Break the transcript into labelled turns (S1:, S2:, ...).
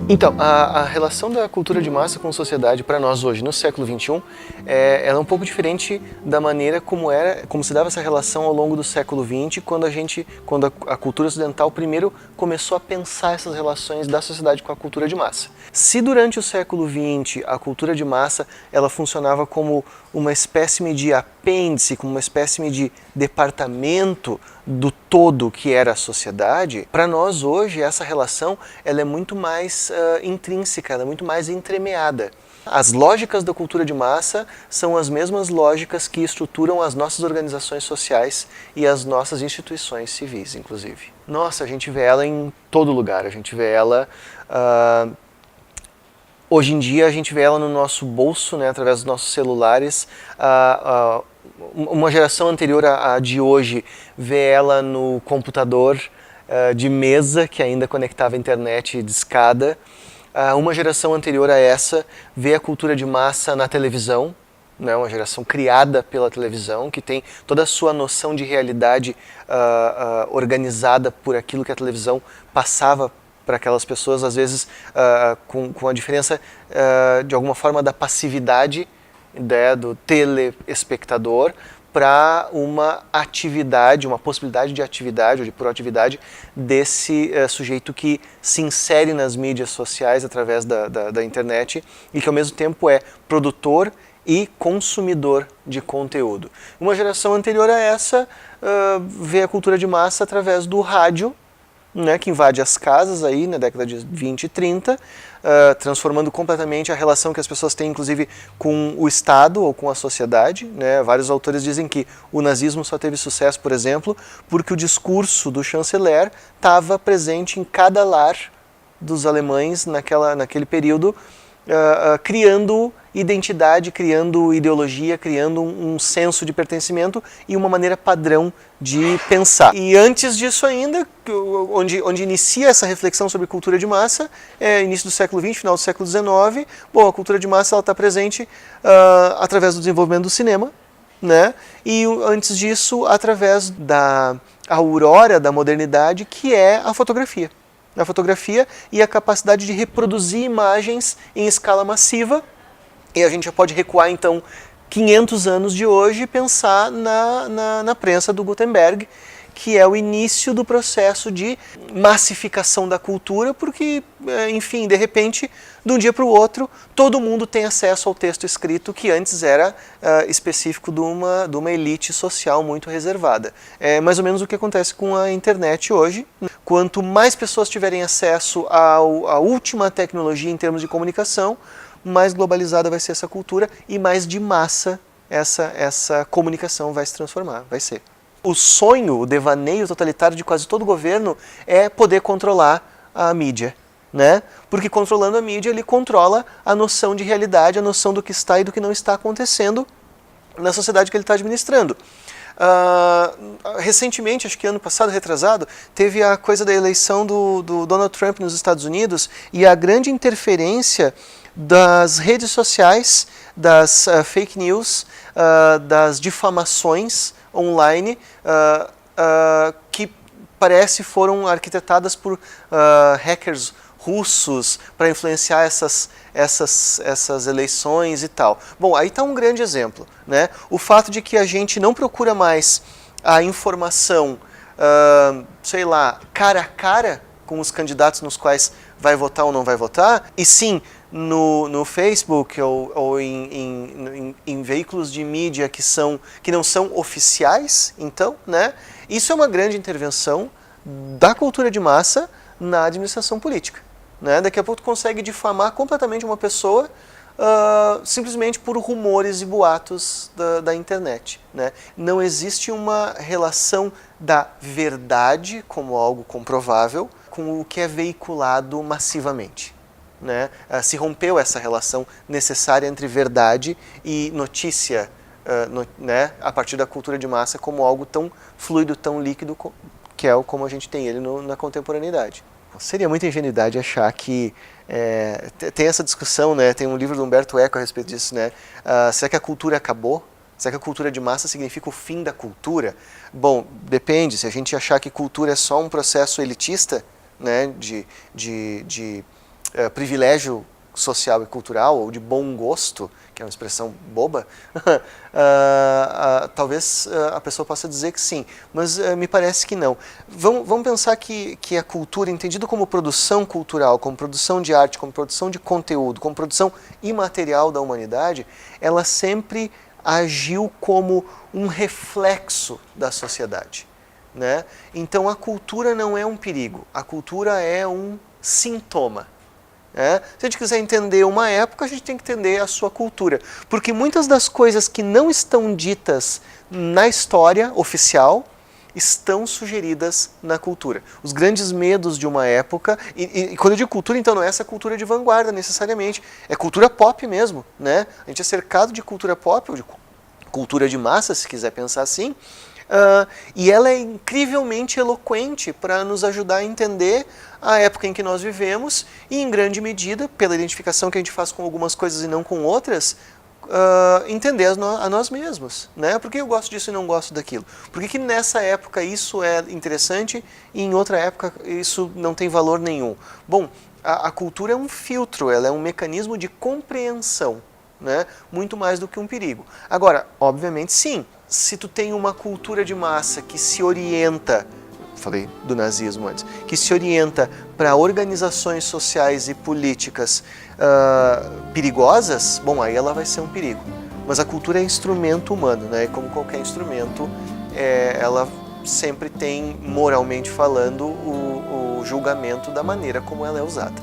S1: Então, a relação da cultura de massa com a sociedade para nós hoje, no século XXI, ela é um pouco diferente da maneira como se dava essa relação ao longo do século XX, quando a cultura ocidental primeiro começou a pensar essas relações da sociedade com a cultura de massa. Se durante o século XX a cultura de massa ela funcionava como uma espécie de apêndice, como uma espécie de departamento do todo que era a sociedade, para nós hoje essa relação ela é muito mais intrínseca, ela é muito mais entremeada. As lógicas da cultura de massa são as mesmas lógicas que estruturam as nossas organizações sociais e as nossas instituições civis, inclusive. Nossa, a gente vê ela em todo lugar, a gente vê ela... Hoje em dia a gente vê ela no nosso bolso, né, através dos nossos celulares. Uma geração anterior à de hoje vê ela no computador de mesa, que ainda conectava a internet de escada. Uma geração anterior a essa vê a cultura de massa na televisão, né, uma geração criada pela televisão, que tem toda a sua noção de realidade organizada por aquilo que a televisão passava para aquelas pessoas, às vezes com a diferença, de alguma forma, da passividade, né, do telespectador para uma atividade, uma possibilidade de atividade ou de proatividade desse sujeito que se insere nas mídias sociais através da internet e que ao mesmo tempo é produtor e consumidor de conteúdo. Uma geração anterior a essa vê a cultura de massa através do rádio, né, que invade as casas aí na década de 20 e 30, transformando completamente a relação que as pessoas têm, inclusive, com o Estado ou com a sociedade, né? Vários autores dizem que o nazismo só teve sucesso, por exemplo, porque o discurso do chanceler estava presente em cada lar dos alemães naquele período, criando identidade, criando ideologia, criando um senso de pertencimento e uma maneira padrão de pensar. E antes disso ainda, onde inicia essa reflexão sobre cultura de massa, início do século XX, final do século XIX, bom, a cultura de massa está presente através do desenvolvimento do cinema, né? E antes disso, através da aurora da modernidade, que é a fotografia. A fotografia e a capacidade de reproduzir imagens em escala massiva. E a gente já pode recuar, então, 500 anos de hoje e pensar na prensa do Gutenberg, que é o início do processo de massificação da cultura, porque, enfim, de repente, de um dia para o outro, todo mundo tem acesso ao texto escrito que antes era específico de uma elite social muito reservada. É mais ou menos o que acontece com a internet hoje. Quanto mais pessoas tiverem acesso à última tecnologia em termos de comunicação, mais globalizada vai ser essa cultura e mais de massa essa comunicação vai se transformar, vai ser. O sonho, o devaneio totalitário de quase todo governo é poder controlar a mídia, né? Porque controlando a mídia ele controla a noção de realidade, a noção do que está e do que não está acontecendo na sociedade que ele está administrando. Recentemente, acho que ano passado, retrasado, teve a coisa da eleição do Donald Trump nos Estados Unidos e a grande interferência das redes sociais, das fake news, das difamações online, que parece foram arquitetadas por hackers russos para influenciar essas eleições e tal. Bom, aí está um grande exemplo, né? O fato de que a gente não procura mais a informação, sei lá, cara a cara com os candidatos nos quais vai votar ou não vai votar, e sim no Facebook ou em veículos de mídia que não são oficiais, então, né? Isso é uma grande intervenção da cultura de massa na administração política, né? Daqui a pouco tu consegue difamar completamente uma pessoa simplesmente por rumores e boatos da internet, né? Não existe uma relação da verdade como algo comprovável com o que é veiculado massivamente, né? Se rompeu essa relação necessária entre verdade e notícia, né? A partir da cultura de massa como algo tão fluido, tão líquido, que é como a gente tem ele na contemporaneidade. Seria muita ingenuidade achar que... tem essa discussão, né? Tem um livro do Humberto Eco a respeito disso, né? Será que a cultura acabou? Será que a cultura de massa significa o fim da cultura? Bom, depende. Se a gente achar que cultura é só um processo elitista, né? de privilégio social e cultural, ou de bom gosto, que é uma expressão boba, talvez a pessoa possa dizer que sim, mas me parece que não. Vamos pensar que a cultura, entendido como produção cultural, como produção de arte, como produção de conteúdo, como produção imaterial da humanidade, ela sempre agiu como um reflexo da sociedade, né? Então a cultura não é um perigo, a cultura é um sintoma. Se a gente quiser entender uma época, a gente tem que entender a sua cultura. Porque muitas das coisas que não estão ditas na história oficial estão sugeridas na cultura. Os grandes medos de uma época, e quando eu digo cultura, então não é essa cultura de vanguarda necessariamente, é cultura pop mesmo, né? A gente é cercado de cultura pop, ou de cultura de massa, se quiser pensar assim, e ela é incrivelmente eloquente para nos ajudar a entender a época em que nós vivemos e, em grande medida, pela identificação que a gente faz com algumas coisas e não com outras, entender a nós mesmos, né? Por que eu gosto disso e não gosto daquilo? Por que nessa época isso é interessante e em outra época isso não tem valor nenhum? Bom, a cultura é um filtro, ela é um mecanismo de compreensão, né? Muito mais do que um perigo. Agora, obviamente sim, se tu tem uma cultura de massa que se orienta, falei do nazismo antes, que se orienta para organizações sociais e políticas perigosas, bom, aí ela vai ser um perigo. Mas a cultura é instrumento humano, né? E como qualquer instrumento, ela sempre tem, moralmente falando, o julgamento da maneira como ela é usada.